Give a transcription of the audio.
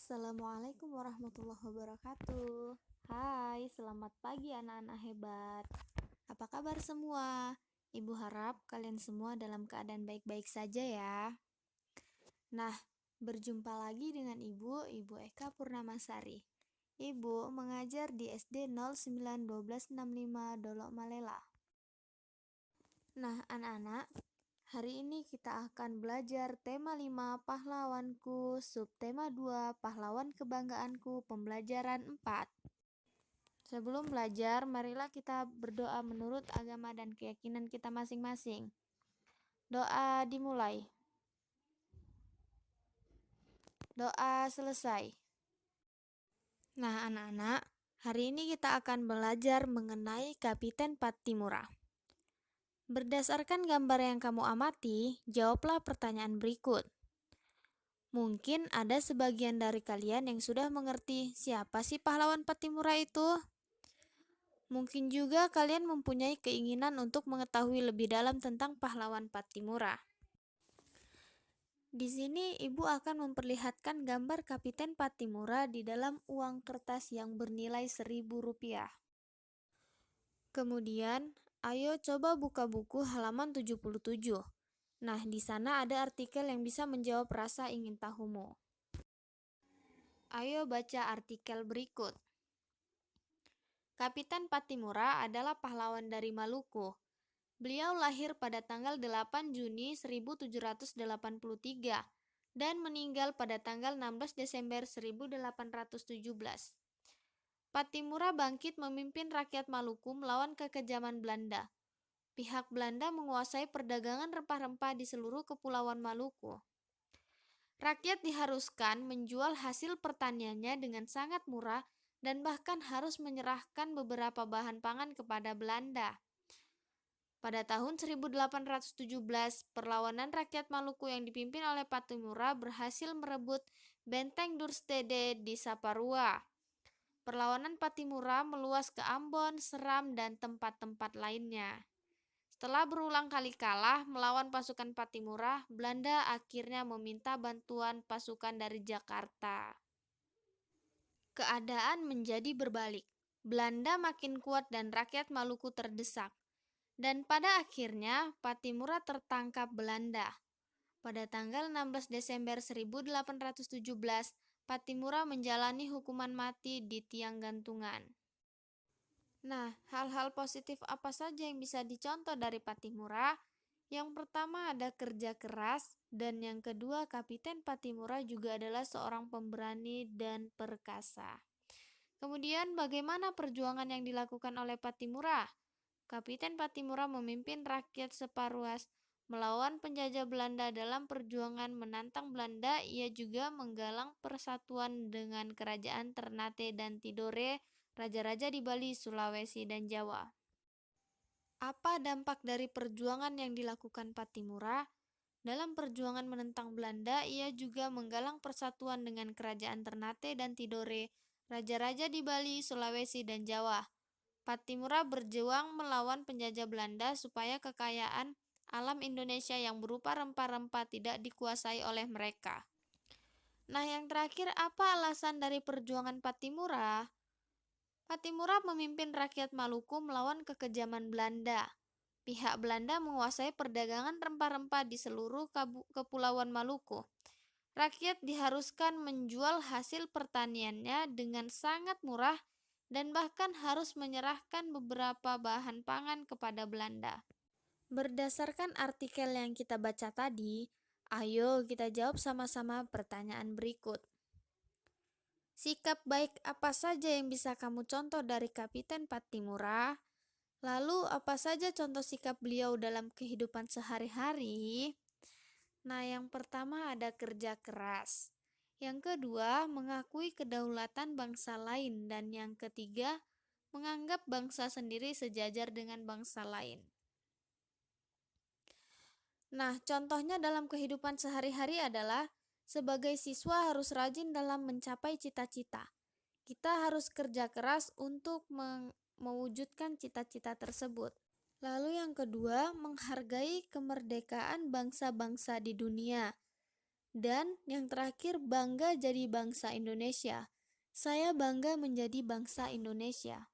Assalamualaikum warahmatullahi wabarakatuh. Hai, selamat pagi anak-anak hebat. Apa kabar semua? Ibu harap kalian semua dalam keadaan baik-baik saja ya. Nah, berjumpa lagi dengan Ibu Eka Purnamasari. Ibu mengajar di SD 091265 Dolok Malela. Nah, anak-anak, hari ini kita akan belajar tema 5 pahlawanku, subtema 2 pahlawan kebanggaanku, pembelajaran 4. Sebelum belajar, marilah kita berdoa menurut agama dan keyakinan kita masing-masing. Doa dimulai. Doa selesai. Nah, anak-anak, hari ini kita akan belajar mengenai Kapiten Pattimura. Berdasarkan gambar yang kamu amati, jawablah pertanyaan berikut. Mungkin ada sebagian dari kalian yang sudah mengerti siapa sih pahlawan Pattimura itu. Mungkin juga kalian mempunyai keinginan untuk mengetahui lebih dalam tentang pahlawan Pattimura. Di sini Ibu akan memperlihatkan gambar Kapiten Pattimura di dalam uang kertas yang bernilai Rp1.000. Kemudian, ayo coba buka buku halaman 77. Nah, di sana ada artikel yang bisa menjawab rasa ingin tahumu. Ayo baca artikel berikut. Kapiten Pattimura adalah pahlawan dari Maluku. Beliau lahir pada tanggal 8 Juni 1783 dan meninggal pada tanggal 16 Desember 1817. Pattimura bangkit memimpin rakyat Maluku melawan kekejaman Belanda. Pihak Belanda menguasai perdagangan rempah-rempah di seluruh kepulauan Maluku. Rakyat diharuskan menjual hasil pertaniannya dengan sangat murah dan bahkan harus menyerahkan beberapa bahan pangan kepada Belanda. Pada tahun 1817, perlawanan rakyat Maluku yang dipimpin oleh Pattimura berhasil merebut benteng Durstede di Saparua. Perlawanan Pattimura meluas ke Ambon, Seram, dan tempat-tempat lainnya. Setelah berulang kali kalah melawan pasukan Pattimura, Belanda akhirnya meminta bantuan pasukan dari Jakarta. Keadaan menjadi berbalik. Belanda makin kuat dan rakyat Maluku terdesak. Dan pada akhirnya Pattimura tertangkap Belanda. Pada tanggal 16 Desember 1817, Pattimura menjalani hukuman mati di tiang gantungan. Nah, hal-hal positif apa saja yang bisa dicontoh dari Pattimura? Yang pertama ada kerja keras, dan yang kedua Kapiten Pattimura juga adalah seorang pemberani dan perkasa. Kemudian bagaimana perjuangan yang dilakukan oleh Pattimura? Kapiten Pattimura memimpin rakyat Separuas melawan penjajah Belanda. Dalam perjuangan menantang Belanda, ia juga menggalang persatuan dengan kerajaan Ternate dan Tidore, raja-raja di Bali, Sulawesi, dan Jawa. Apa dampak dari perjuangan yang dilakukan Pattimura? Dalam perjuangan menentang Belanda, ia juga menggalang persatuan dengan kerajaan Ternate dan Tidore, raja-raja di Bali, Sulawesi, dan Jawa. Pattimura berjuang melawan penjajah Belanda supaya kekayaan alam Indonesia yang berupa rempah-rempah tidak dikuasai oleh mereka. Nah, yang terakhir, apa alasan dari perjuangan Pattimura? Pattimura memimpin rakyat Maluku melawan kekejaman Belanda. Pihak Belanda menguasai perdagangan rempah-rempah di seluruh kepulauan Maluku. Rakyat diharuskan menjual hasil pertaniannya dengan sangat murah dan bahkan harus menyerahkan beberapa bahan pangan kepada Belanda. Berdasarkan artikel yang kita baca tadi, ayo kita jawab sama-sama pertanyaan berikut. Sikap baik apa saja yang bisa kamu contoh dari Kapiten Pattimura? Lalu apa saja contoh sikap beliau dalam kehidupan sehari-hari? Nah, yang pertama ada kerja keras. Yang kedua, mengakui kedaulatan bangsa lain. Dan yang ketiga, menganggap bangsa sendiri sejajar dengan bangsa lain. Nah, contohnya dalam kehidupan sehari-hari adalah sebagai siswa harus rajin dalam mencapai cita-cita. Kita harus kerja keras untuk mewujudkan cita-cita tersebut. Lalu yang kedua, menghargai kemerdekaan bangsa-bangsa di dunia. Dan yang terakhir, bangga jadi bangsa Indonesia. Saya bangga menjadi bangsa Indonesia.